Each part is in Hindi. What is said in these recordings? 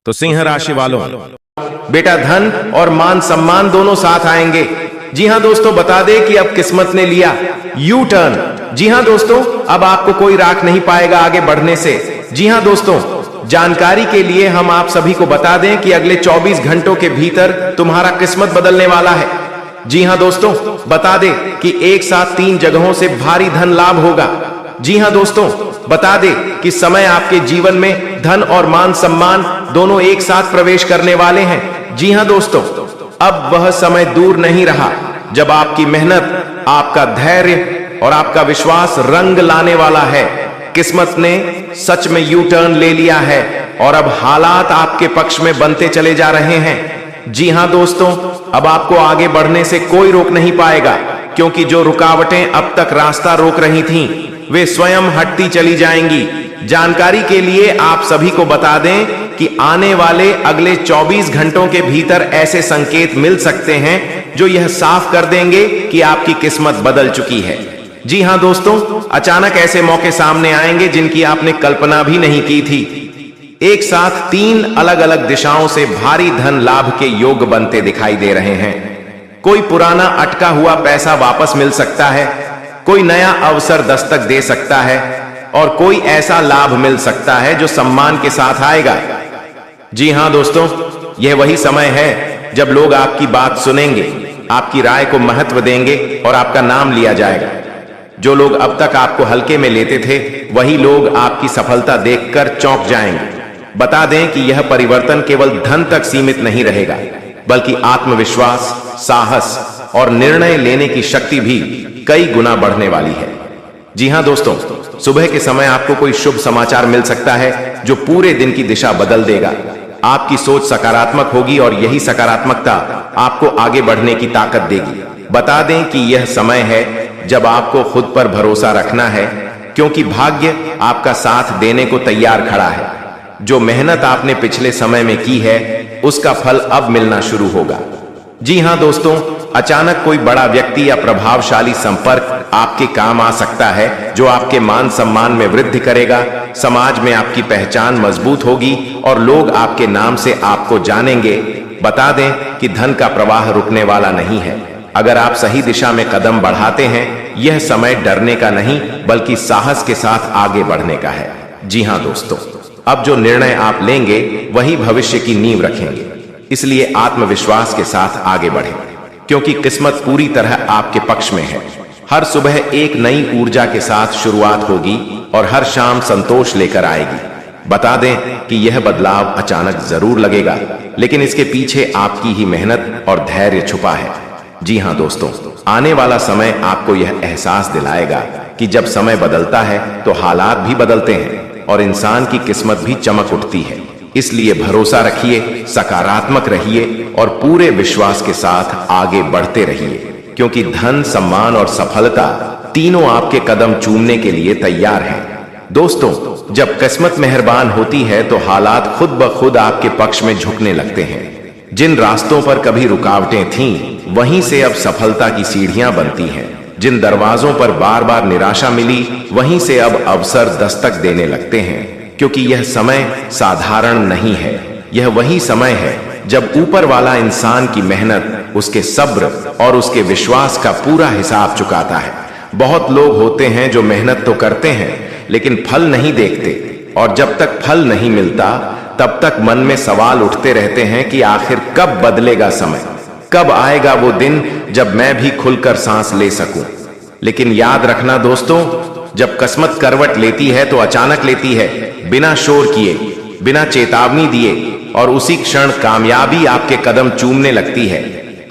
तो सिंह राशि वालों, बेटा धन और मान सम्मान दोनों साथ आएंगे। जी हां दोस्तों, बता दें कि अब किस्मत ने लिया यू टर्न। जी हां दोस्तों, अब आपको कोई राख नहीं पाएगा आगे बढ़ने से। जी हां दोस्तों, जानकारी के लिए हम आप सभी को बता दें कि अगले 24 घंटों के भीतर तुम्हारा किस्मत बदलने वाला है। जी हां दोस्तों, बता दें कि एक साथ 3 जगहों से भारी धन लाभ होगा। जी हां दोस्तों, बता दें कि समय आपके जीवन में धन और मान सम्मान दोनों एक साथ प्रवेश करने वाले हैं। जी हां दोस्तों, अब वह समय दूर नहीं रहा जब आपकी मेहनत, आपका धैर्य और आपका विश्वास रंग लाने वाला है। किस्मत ने सच में यू टर्न ले लिया है और अब हालात आपके पक्ष में बनते चले जा रहे हैं। जी हां दोस्तों, अब आपको आगे बढ़ने से कोई रोक नहीं पाएगा, क्योंकि जो रुकावटें अब तक रास्ता रोक रही थीं, वे स्वयं हटती चली जाएंगी। जानकारी के लिए आप सभी को बता दें कि आने वाले अगले 24 घंटों के भीतर ऐसे संकेत मिल सकते हैं जो यह साफ कर देंगे कि आपकी किस्मत बदल चुकी है। जी हां दोस्तों, अचानक ऐसे मौके सामने आएंगे जिनकी आपने कल्पना भी नहीं की थी। एक साथ 3 अलग अलग दिशाओं से भारी धन लाभ के योग बनते दिखाई दे रहे हैं। कोई पुराना अटका हुआ पैसा वापस मिल सकता है, कोई नया अवसर दस्तक दे सकता है और कोई ऐसा लाभ मिल सकता है जो सम्मान के साथ आएगा। जी हां दोस्तों, यह वही समय है जब लोग आपकी बात सुनेंगे, आपकी राय को महत्व देंगे और आपका नाम लिया जाएगा। जो लोग अब तक आपको हल्के में लेते थे, वही लोग आपकी सफलता देखकर चौंक जाएंगे। बता दें कि यह परिवर्तन केवल धन तक सीमित नहीं रहेगा, बल्कि आत्मविश्वास, साहस और निर्णय लेने की शक्ति भी कई गुना बढ़ने वाली है। जी हां दोस्तों, सुबह के समय आपको कोई शुभ समाचार मिल सकता है जो पूरे दिन की दिशा बदल देगा। आपकी सोच सकारात्मक होगी और यही सकारात्मकता आपको आगे बढ़ने की ताकत देगी। बता दें कि यह समय है जब आपको खुद पर भरोसा रखना है, क्योंकि भाग्य आपका साथ देने को तैयार खड़ा है। जो मेहनत आपने पिछले समय में की है, उसका फल अब मिलना शुरू होगा। जी हां दोस्तों, अचानक कोई बड़ा व्यक्ति या प्रभावशाली संपर्क आपके काम आ सकता है, जो आपके मान सम्मान में वृद्धि करेगा। समाज में आपकी पहचान मजबूत होगी और लोग आपके नाम से आपको जानेंगे। बता दें कि धन का प्रवाह रुकने वाला नहीं है। अगर आप सही दिशा में कदम बढ़ाते हैं, यह समय डरने का नहीं बल्कि साहस के साथ आगे बढ़ने का है। जी हां दोस्तों, अब जो निर्णय आप लेंगे वही भविष्य की नींव रखेंगे। इसलिए आत्मविश्वास के साथ आगे बढ़ें, क्योंकि किस्मत पूरी तरह आपके पक्ष में है। हर सुबह एक नई ऊर्जा के साथ शुरुआत होगी और हर शाम संतोष लेकर आएगी। बता दें कि यह बदलाव अचानक जरूर लगेगा, लेकिन इसके पीछे आपकी ही मेहनत और धैर्य छुपा है। जी हां दोस्तों, आने वाला समय आपको यह एहसास दिलाएगा कि जब समय बदलता है तो हालात भी बदलते हैं और इंसान की किस्मत भी चमक उठती है। इसलिए भरोसा रखिए, सकारात्मक रहिए और पूरे विश्वास के साथ आगे बढ़ते रहिए, क्योंकि धन, सम्मान और सफलता तीनों आपके कदम चूमने के लिए तैयार हैं। दोस्तों, जब किस्मत मेहरबान होती है तो हालात खुद ब खुद आपके पक्ष में झुकने लगते हैं। जिन रास्तों पर कभी रुकावटें थीं, वहीं से अब सफलता की सीढ़ियां बनती हैं। जिन दरवाजों पर बार बार निराशा मिली, वहीं से अब अवसर दस्तक देने लगते हैं। क्योंकि यह समय साधारण नहीं है, यह वही समय है जब ऊपर वाला इंसान की मेहनत, उसके सब्र और उसके विश्वास का पूरा हिसाब चुकाता है। बहुत लोग होते हैं जो मेहनत तो करते हैं लेकिन फल नहीं देखते, और जब तक फल नहीं मिलता तब तक मन में सवाल उठते रहते हैं कि आखिर कब बदलेगा समय, कब आएगा वो दिन जब मैं भी खुलकर सांस ले सकूं। लेकिन याद रखना दोस्तों, जब किस्मत करवट लेती है तो अचानक लेती है, बिना शोर किए, बिना चेतावनी दिए, और उसी क्षण कामयाबी आपके कदम चूमने लगती है।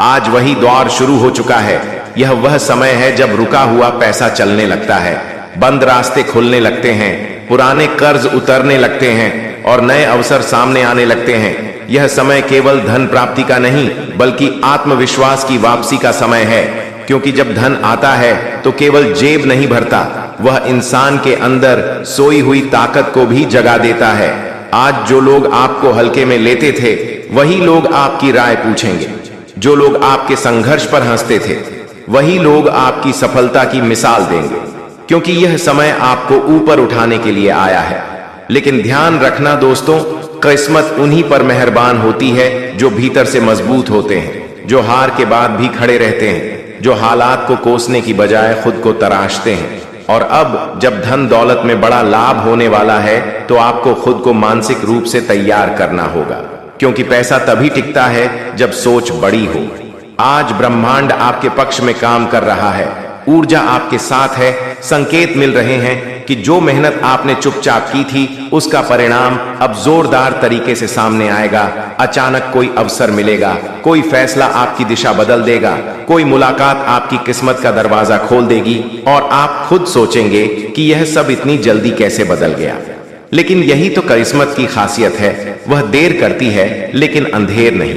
आज वही दौर शुरू हो चुका है। यह वह समय है जब रुका हुआ पैसा चलने लगता है, बंद रास्ते खुलने लगते हैं, पुराने कर्ज उतरने लगते हैं और नए अवसर सामने आने लगते हैं। यह समय केवल धन प्राप्ति का नहीं बल्कि आत्मविश्वास की वापसी का समय है, क्योंकि जब धन आता है तो केवल जेब नहीं भरता, वह इंसान के अंदर सोई हुई ताकत को भी जगा देता है। आज जो लोग आपको हल्के में लेते थे, वही लोग आपकी राय पूछेंगे। जो लोग आपके संघर्ष पर हंसते थे, वही लोग आपकी सफलता की मिसाल देंगे, क्योंकि यह समय आपको ऊपर उठाने के लिए आया है। लेकिन ध्यान रखना दोस्तों, किस्मत उन्हीं पर मेहरबान होती है जो भीतर से मजबूत होते हैं, जो हार के बाद भी खड़े रहते हैं, जो हालात को कोसने की बजाय खुद को तराशते हैं। और अब जब धन दौलत में बड़ा लाभ होने वाला है तो आपको खुद को मानसिक रूप से तैयार करना होगा, क्योंकि पैसा तभी टिकता है जब सोच बड़ी हो। आज ब्रह्मांड आपके पक्ष में काम कर रहा है, ऊर्जा आपके साथ है। संकेत मिल रहे हैं कि जो मेहनत आपने चुपचाप की थी उसका परिणाम अब जोरदार तरीके से सामने आएगा। अचानक कोई अवसर मिलेगा, कोई फैसला आपकी दिशा बदल देगा, कोई मुलाकात आपकी किस्मत का दरवाजा खोल देगी और आप खुद सोचेंगे कि यह सब इतनी जल्दी कैसे बदल गया। लेकिन यही तो किस्मत की खासियत है, वह देर करती है लेकिन अंधेर नहीं,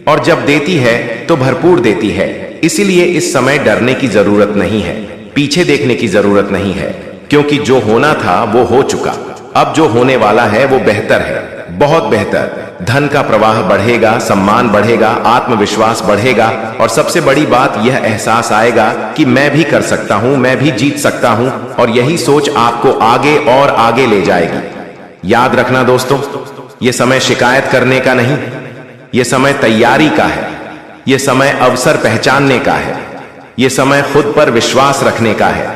और जब देती है तो भरपूर देती है। इसीलिए इस समय डरने की जरूरत नहीं है, पीछे देखने की जरूरत नहीं है, क्योंकि जो होना था वो हो चुका। अब जो होने वाला है वो बेहतर है, बहुत बेहतर। धन का प्रवाह बढ़ेगा, सम्मान बढ़ेगा, आत्मविश्वास बढ़ेगा, और सबसे बड़ी बात यह एहसास आएगा कि मैं भी कर सकता हूं, मैं भी जीत सकता हूं। और यही सोच आपको आगे और आगे ले जाएगी। याद रखना दोस्तों, यह समय शिकायत करने का नहीं, यह समय तैयारी का है, यह समय अवसर पहचानने का है, यह समय खुद पर विश्वास रखने का है।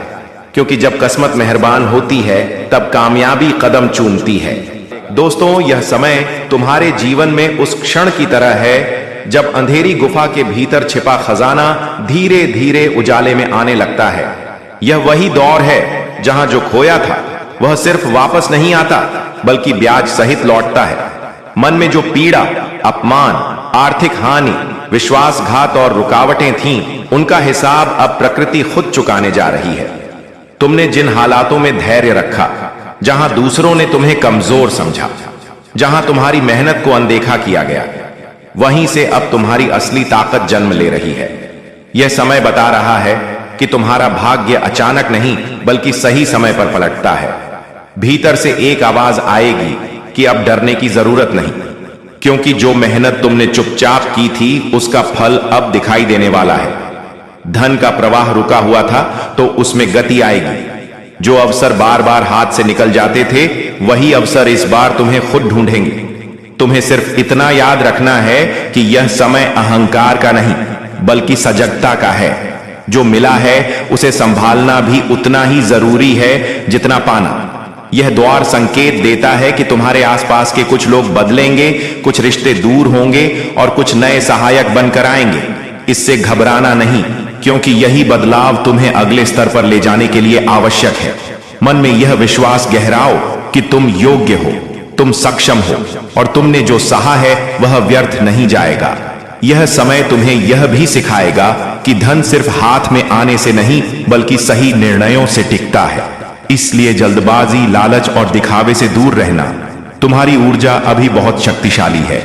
क्योंकि जब किस्मत मेहरबान होती है तब कामयाबी कदम चूमती है। दोस्तों, यह समय तुम्हारे जीवन में उस क्षण की तरह है जब अंधेरी गुफा के भीतर छिपा खजाना धीरे धीरे उजाले में आने लगता है। यह वही दौर है जहां जो खोया था वह सिर्फ वापस नहीं आता बल्कि ब्याज सहित लौटता है। मन में जो पीड़ा, अपमान, आर्थिक हानि, विश्वासघात और रुकावटें थीं, उनका हिसाब अब प्रकृति खुद चुकाने जा रही है। तुमने जिन हालातों में धैर्य रखा, जहां दूसरों ने तुम्हें कमजोर समझा, जहां तुम्हारी मेहनत को अनदेखा किया गया, वहीं से अब तुम्हारी असली ताकत जन्म ले रही है। यह समय बता रहा है कि तुम्हारा भाग्य अचानक नहीं बल्कि सही समय पर पलटता है। भीतर से एक आवाज आएगी कि अब डरने की जरूरत नहीं, क्योंकि जो मेहनत तुमने चुपचाप की थी उसका फल अब दिखाई देने वाला है। धन का प्रवाह रुका हुआ था तो उसमें गति आएगी। जो अवसर बार बार हाथ से निकल जाते थे वही अवसर इस बार तुम्हें खुद ढूंढेंगे। तुम्हें सिर्फ इतना याद रखना है कि यह समय अहंकार का नहीं बल्कि सजगता का है। जो मिला है उसे संभालना भी उतना ही जरूरी है जितना पाना। यह द्वार संकेत देता है कि तुम्हारे आसपास के कुछ लोग बदलेंगे, कुछ रिश्ते दूर होंगे और कुछ नए सहायक बनकर आएंगे। इससे घबराना नहीं, क्योंकि यही बदलाव तुम्हें अगले स्तर पर ले जाने के लिए आवश्यक है। मन में यह विश्वास गहराओ कि तुम योग्य हो, तुम सक्षम हो और तुमने जो सहा है वह व्यर्थ नहीं जाएगा। यह समय तुम्हें यह भी सिखाएगा कि धन सिर्फ हाथ में आने से नहीं बल्कि सही निर्णयों से टिकता है। इसलिए जल्दबाजी, लालच और दिखावे से दूर रहना। तुम्हारी ऊर्जा अभी बहुत शक्तिशाली है।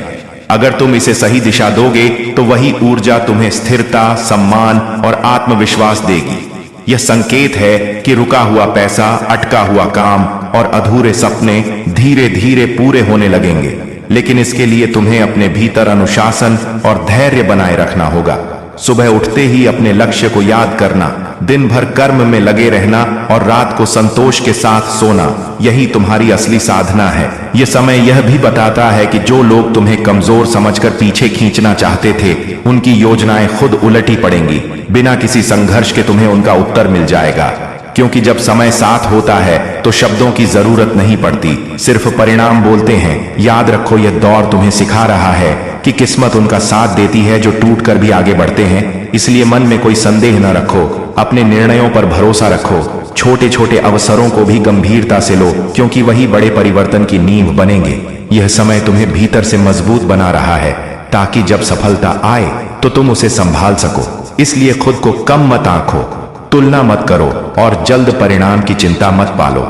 अगर तुम इसे सही दिशा दोगे तो वही ऊर्जा तुम्हें स्थिरता, सम्मान और आत्मविश्वास देगी। यह संकेत है कि रुका हुआ पैसा, अटका हुआ काम और अधूरे सपने धीरे धीरे पूरे होने लगेंगे। लेकिन इसके लिए तुम्हें अपने भीतर अनुशासन और धैर्य बनाए रखना होगा। सुबह उठते ही अपने लक्ष्य को याद करना, दिन भर कर्म में लगे रहना और रात को संतोष के साथ सोना, यही तुम्हारी असली साधना है। यह समय यह भी बताता है कि जो लोग तुम्हें कमजोर समझकर पीछे खींचना चाहते थे, उनकी योजनाएं खुद उलटी पड़ेंगी। बिना किसी संघर्ष के तुम्हें उनका उत्तर मिल जाएगा। क्योंकि जब समय साथ होता है तो शब्दों की जरूरत नहीं पड़ती, सिर्फ परिणाम बोलते हैं। याद रखो, यह दौर तुम्हें सिखा रहा है कि किस्मत उनका साथ देती है जो टूटकर भी आगे बढ़ते हैं। इसलिए मन में कोई संदेह न रखो, अपने निर्णयों पर भरोसा रखो। छोटे छोटे अवसरों को भी गंभीरता से लो, क्योंकि वही बड़े परिवर्तन की नींव बनेंगे। यह समय तुम्हें भीतर से मजबूत बना रहा है, ताकि जब सफलता आए तो तुम उसे संभाल सको। इसलिए खुद को कम मत आंको, तुलना मत करो और जल्द परिणाम की चिंता मत पालो।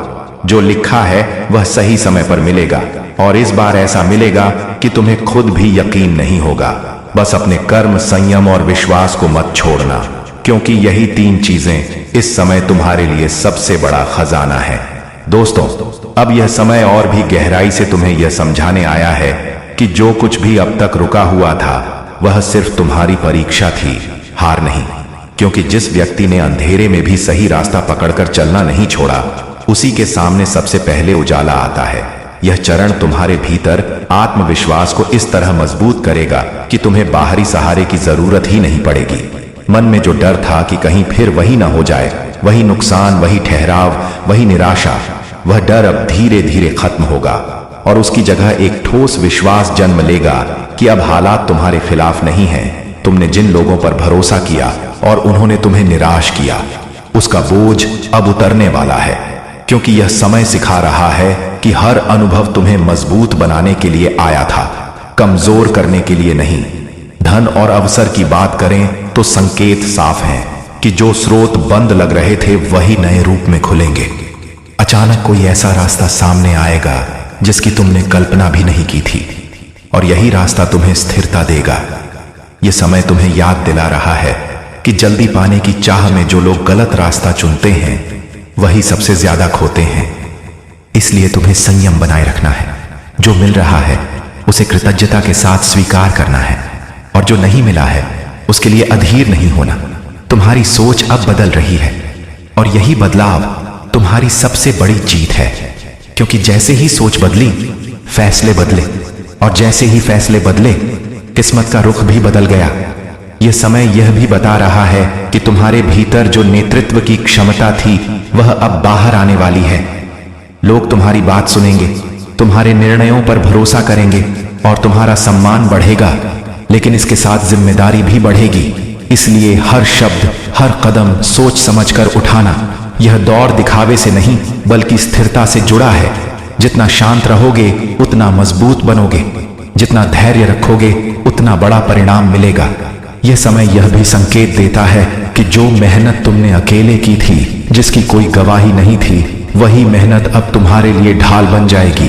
जो लिखा है वह सही समय पर मिलेगा, और इस बार ऐसा मिलेगा कि तुम्हें खुद भी यकीन नहीं होगा। बस अपने कर्म, संयम और विश्वास को मत छोड़ना, क्योंकि यही तीन चीजें इस समय तुम्हारे लिए सबसे बड़ा खजाना है। दोस्तों, अब यह समय और भी गहराई से तुम्हें यह समझाने आया है कि जो कुछ भी अब तक रुका हुआ था वह सिर्फ तुम्हारी परीक्षा थी, हार नहीं। क्योंकि जिस व्यक्ति ने अंधेरे में भी सही रास्ता पकड़कर चलना नहीं छोड़ा, उसी के सामने सबसे पहले उजाला आता है। यह चरण तुम्हारे भीतर आत्मविश्वास को इस तरह मजबूत करेगा कि तुम्हें बाहरी सहारे की जरूरत ही नहीं पड़ेगी। मन में जो डर था कि कहीं फिर वही ना हो जाए, वही नुकसान, वही ठहराव, वही निराशा, वह डर अब धीरे धीरे खत्म होगा और उसकी जगह एक ठोस विश्वास जन्म लेगा कि अब हालात तुम्हारे खिलाफ नहीं हैं। तुमने जिन लोगों पर भरोसा किया और उन्होंने तुम्हें निराश किया, उसका बोझ अब उतरने वाला है, क्योंकि यह समय सिखा रहा है कि हर अनुभव तुम्हें मजबूत बनाने के लिए आया था, कमजोर करने के लिए नहीं। धन और अवसर की बात करें तो संकेत साफ हैं कि जो स्रोत बंद लग रहे थे वही नए रूप में खुलेंगे। अचानक कोई ऐसा रास्ता सामने आएगा जिसकी तुमने कल्पना भी नहीं की थी, और यही रास्ता तुम्हें स्थिरता देगा। यह समय तुम्हें याद दिला रहा है कि जल्दी पाने की चाह में जो लोग गलत रास्ता चुनते हैं वही सबसे ज्यादा खोते हैं। इसलिए तुम्हें संयम बनाए रखना है। जो मिल रहा है उसे कृतज्ञता के साथ स्वीकार करना है, और जो नहीं मिला है उसके लिए अधीर नहीं होना। तुम्हारी सोच अब बदल रही है, और यही बदलाव तुम्हारी सबसे बड़ी जीत है, क्योंकि जैसे ही सोच बदली, फैसले बदले, और जैसे ही फैसले बदले, किस्मत का रुख भी बदल गया। यह समय यह भी बता रहा है कि तुम्हारे भीतर जो नेतृत्व की क्षमता थी वह अब बाहर आने वाली है। लोग तुम्हारी बात सुनेंगे, तुम्हारे निर्णयों पर भरोसा करेंगे और तुम्हारा सम्मान बढ़ेगा, लेकिन इसके साथ जिम्मेदारी भी बढ़ेगी। इसलिए हर शब्द, हर कदम सोच समझकर उठाना। यह दौर दिखावे से नहीं बल्कि स्थिरता से जुड़ा है। जितना शांत रहोगे उतना मजबूत बनोगे, जितना धैर्य रखोगे उतना बड़ा परिणाम मिलेगा। यह समय यह भी संकेत देता है कि जो मेहनत तुमने अकेले की थी, जिसकी कोई गवाही नहीं थी, वही मेहनत अब तुम्हारे लिए ढाल बन जाएगी।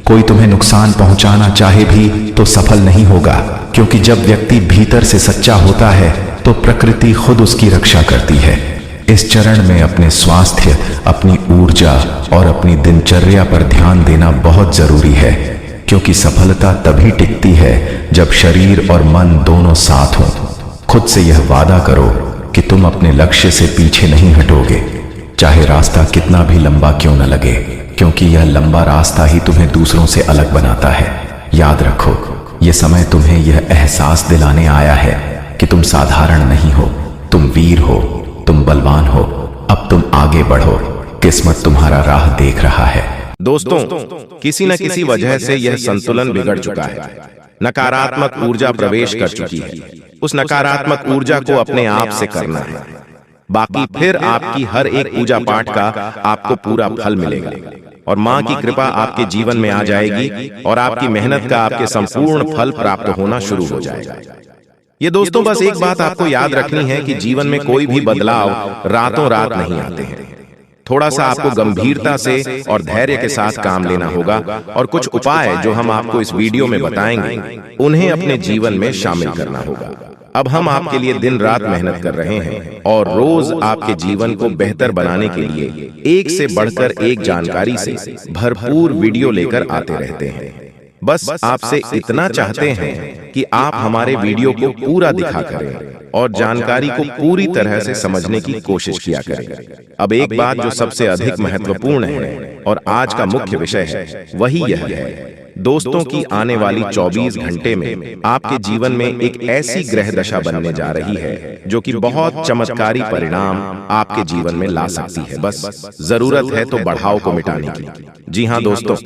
कोई तुम्हें नुकसान पहुंचाना चाहे भी तो सफल नहीं होगा, क्योंकि जब व्यक्ति भीतर से सच्चा होता है तो प्रकृति खुद उसकी रक्षा करती है। इस चरण में अपने स्वास्थ्य, अपनी ऊर्जा और अपनी दिनचर्या पर ध्यान देना बहुत जरूरी है, क्योंकि सफलता तभी टिकती है जब शरीर और मन दोनों साथ हों। खुद से यह वादा करो कि तुम अपने लक्ष्य से पीछे नहीं हटोगे, चाहे रास्ता कितना भी लंबा क्यों न लगे, क्योंकि यह लंबा रास्ता ही तुम्हें दूसरों से अलग बनाता है। याद रखो, यह समय तुम्हें यह एहसास दिलाने आया है कि तुम साधारण नहीं हो, तुम वीर हो, तुम बलवान हो। अब तुम आगे बढ़ो, किस्मत तुम्हारा राह देख रहा है। दोस्तों, किसी न किसी वजह से यह संतुलन बिगड़ चुका है। नकारात्मक ऊर्जा प्रवेश कर चुकी है। उस नकारात्मक ऊर्जा को अपने आप से करना है, बाकी फिर आपकी हर एक पूजा पाठ का आपको पूरा फल मिलेगा, और माँ की कृपा आपके जीवन में आ जाएगी और आपकी मेहनत का आपके संपूर्ण फल प्राप्त होना शुरू हो जाएगा। ये दोस्तों, बस एक बात आपको याद रखनी है कि जीवन में कोई भी बदलाव रातों रात नहीं आते हैं। थोड़ा सा आपको गंभीरता से और धैर्य के साथ काम लेना होगा, और कुछ उपाय जो हम आपको इस वीडियो में बताएंगे उन्हें अपने जीवन में शामिल करना होगा। अब हम आपके लिए दिन रात मेहनत कर रहे हैं और रोज आपके जीवन को बेहतर बनाने के लिए एक से बढ़कर एक जानकारी से भरपूर वीडियो लेकर आते रहते हैं। बस आपसे इतना चाहते हैं कि आप हमारे वीडियो को पूरा दिखा करें और जानकारी को पूरी तरह से समझने की कोशिश किया करें। अब एक बात जो सबसे अधिक महत्वपूर्ण है और आज का मुख्य विषय है, वही यह है, दोस्तों की आने वाली 24 घंटे में आपके जीवन में एक ऐसी ग्रह दशा बनने जा रही है जो कि बहुत चमत्कारी परिणाम आपके जीवन में ला सकती है। बस जरूरत है तो बढ़ाव को मिटाने की। जी हाँ दोस्तों,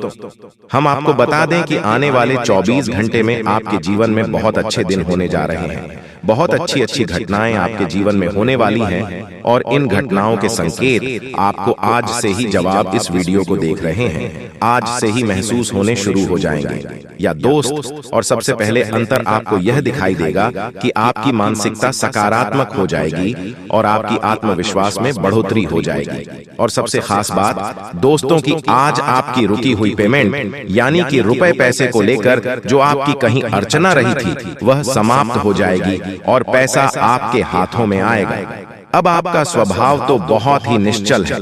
हम आपको बता दें कि आने वाले 24 घंटे में आपके जीवन में बहुत अच्छे दिन होने जा रहे हैं। बहुत अच्छी अच्छी घटनाएं आपके जीवन में होने वाली हैं, और इन घटनाओं के संकेत आपको आज से ही, जब आप इस वीडियो को देख रहे हैं, आज से ही महसूस होने शुरू हो जाएंगे। या दोस्त, और सबसे पहले अंतर आपको यह दिखाई देगा कि आपकी मानसिकता सकारात्मक हो जाएगी और आपकी आत्मविश्वास में बढ़ोतरी हो जाएगी। और सबसे खास बात दोस्तों की, आज आपकी रुकी हुई पेमेंट यानी कि रुपए पैसे को लेकर जो आपकी कहीं अड़चना रही थी, वह समाप्त हो जाएगी और पैसा आपके हाथों में आएगा। अब आपका स्वभाव तो बहुत ही निश्चल है।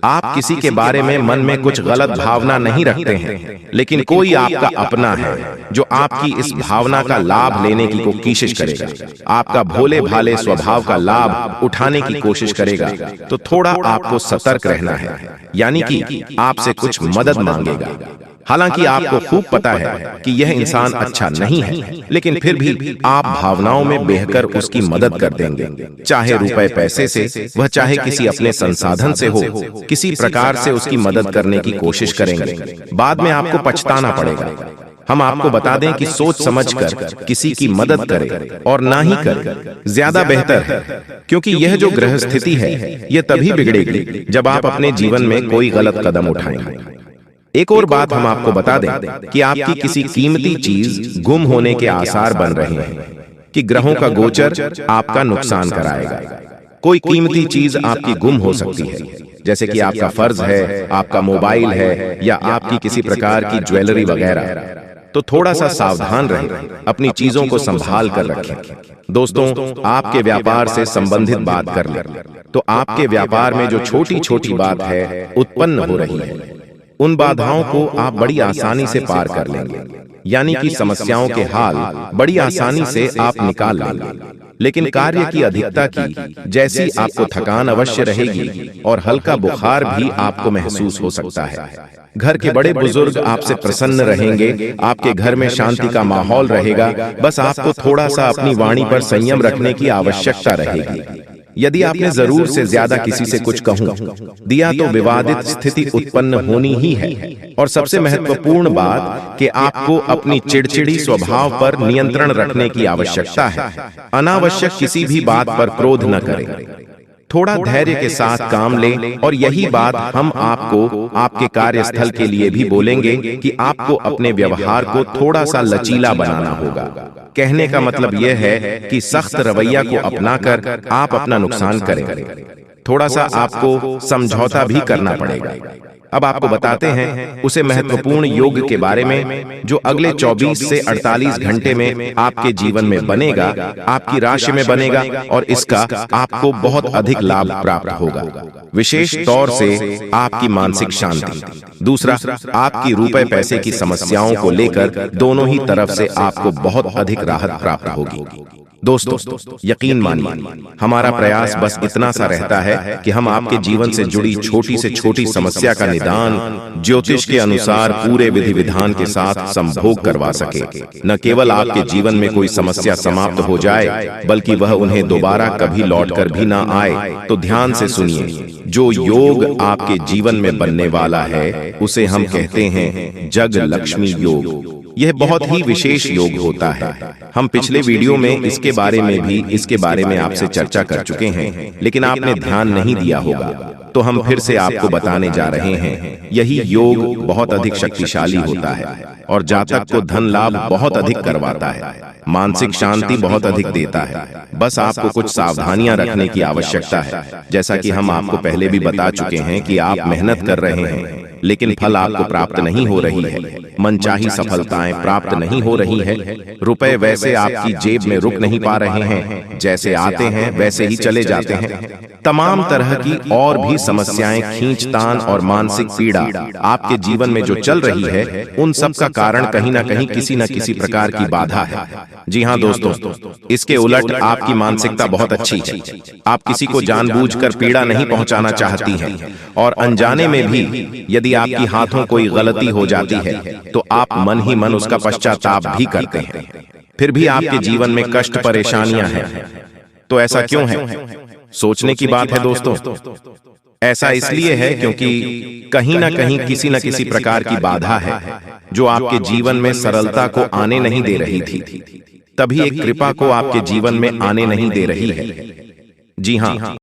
आप किसी के बारे में मन में कुछ गलत भावना नहीं रखते हैं, लेकिन कोई आपका अपना है जो आपकी इस भावना का लाभ लेने की कोशिश करेगा, आपका भोले भाले स्वभाव का लाभ उठाने की कोशिश करेगा। तो थोड़ा आपको सतर्क रहना है, यानी कि आपसे कुछ मदद मांगेगा। हालांकि आपको खूब पता है कि यह इंसान अच्छा नहीं है, लेकिन फिर भी आप भावनाओं में बहकर उसकी मदद कर देंगे, चाहे रुपए पैसे से, वह चाहे किसी अपने संसाधन से हो, किसी प्रकार से उसकी मदद करने की कोशिश करेंगे। बाद में आपको पछताना पड़ेगा। हम आपको बता दें कि सोच समझकर किसी की मदद करें और ना ही करें, ज्यादा बेहतर है, क्योंकि यह जो ग्रह स्थिति है यह तभी बिगड़ेगी जब आप अपने जीवन में कोई गलत कदम उठाएंगे। एक और बात हम आपको बता दें कि आपकी किसी कीमती चीज गुम होने के आसार बन रहे हैं, कि ग्रहों का गोचर आपका नुकसान कराएगा। कोई कीमती चीज आपकी गुम हो सकती है, जैसे कि आपका फर्ज है, आपका मोबाइल है, या आपकी किसी प्रकार की ज्वेलरी वगैरह। तो थोड़ा सा सावधान रहें, अपनी चीजों को संभाल कर रखें। दोस्तों, आपके व्यापार से संबंधित बात कर लें तो आपके व्यापार में जो छोटी छोटी बात है उत्पन्न हो रही है, उन बाधाओं को आप बड़ी आसानी से पार कर लेंगे, यानी कि समस्याओं के हाल बड़ी आसानी से आप निकाल लेंगे। लेकिन कार्य की अधिकता की जैसी आपको थकान अवश्य रहेगी और हल्का बुखार भी आपको महसूस हो सकता है। घर के बड़े बुजुर्ग आपसे प्रसन्न रहेंगे, आपके घर में शांति का माहौल रहेगा। बस आपको थोड़ा सा अपनी वाणी पर संयम रखने की आवश्यकता रहेगी। यदि आपने जरूर से ज्यादा किसी से कुछ कहूं दिया तो विवादित स्थिति उत्पन्न होनी ही है। और सबसे महत्वपूर्ण बात कि आपको अपनी चिड़चिड़ी स्वभाव पर नियंत्रण रखने की आवश्यकता है। अनावश्यक किसी भी बात पर क्रोध न करें, थोड़ा धैर्य के साथ काम लें। और यही बात हम आपको आपके कार्यस्थल के लिए भी बोलेंगे कि आपको अपने व्यवहार को थोड़ा सा लचीला बनाना होगा। कहने का मतलब यह है कि सख्त रवैया को अपनाकर आप अपना नुकसान करें, थोड़ा सा आपको समझौता भी करना पड़ेगा। अब आपको बताते हैं उसे महत्वपूर्ण योग के बारे में जो अगले 24 से 48 घंटे में आपके जीवन में बनेगा, आपकी राशि में बनेगा, और इसका आपको बहुत अधिक लाभ प्राप्त होगा, विशेष तौर से आपकी मानसिक शांति। दूसरा, आपकी रुपए पैसे की समस्याओं को लेकर दोनों ही तरफ से आपको बहुत अधिक राहत प्राप्त होगी। दोस्तों, यकीन मानिए, हमारा प्रयास बस इतना सा रहता है कि हम आपके जीवन से जुड़ी छोटी से छोटी समस्या का निदान ज्योतिष के अनुसार पूरे विधि विधान के साथ संभोग करवा सके। न केवल आपके जीवन में कोई समस्या समाप्त हो जाए, बल्कि वह उन्हें दोबारा कभी लौटकर भी ना आए। तो ध्यान से सुनिए, जो योग आपके जीवन में बनने वाला है उसे हम कहते हैं जग लक्ष्मी योग। यह बहुत ही विशेष योग होता है। हम पिछले वीडियो में इसके बारे में आपसे चर्चा कर चुके हैं, लेकिन आपने ध्यान नहीं दिया होगा, तो हम फिर से आपको बताने जा रहे हैं। यही योग बहुत अधिक शक्तिशाली होता है और जातक को धन लाभ बहुत अधिक करवाता है, मानसिक शांति बहुत अधिक देता है। बस आपको कुछ सावधानियां रखने की आवश्यकता है। जैसा कि हम आपको पहले भी बता चुके हैं कि आप मेहनत कर रहे हैं, लेकिन फल आपको प्राप्त नहीं हो रही है, मनचाही सफलताएं प्राप्त नहीं हो रही है, रुपए वैसे आपकी जेब में रुक नहीं पा रहे हैं, जैसे आते हैं वैसे ही चले जाते हैं। तमाम तरह की और भी समस्याएं, खींचतान और मानसिक पीड़ा आपके जीवन में जो चल रही है, उन सब का कारण कहीं ना कहीं किसी न किसी प्रकार की बाधा है। जी हाँ दोस्तों, इसके उलट आपकी मानसिकता बहुत अच्छी है। आप किसी को जानबूझकर पीड़ा नहीं पहुंचाना चाहती हैं, और अनजाने में भी यदि आपकी हाथों कोई गलती हो जाती है तो आप मन ही मन उसका पश्चाताप भी करते हैं। फिर भी आपके जीवन में कष्ट परेशानियां हैं। तो ऐसा क्यों है? सोचने की बात है दोस्तों। ऐसा इसलिए है क्योंकि कहीं ना कहीं किसी न किसी प्रकार की बाधा है जो आपके जीवन में सरलता को आने नहीं दे रही थी, तभी एक कृपा को आपके जीवन में आने नहीं दे रही है। जी हाँ,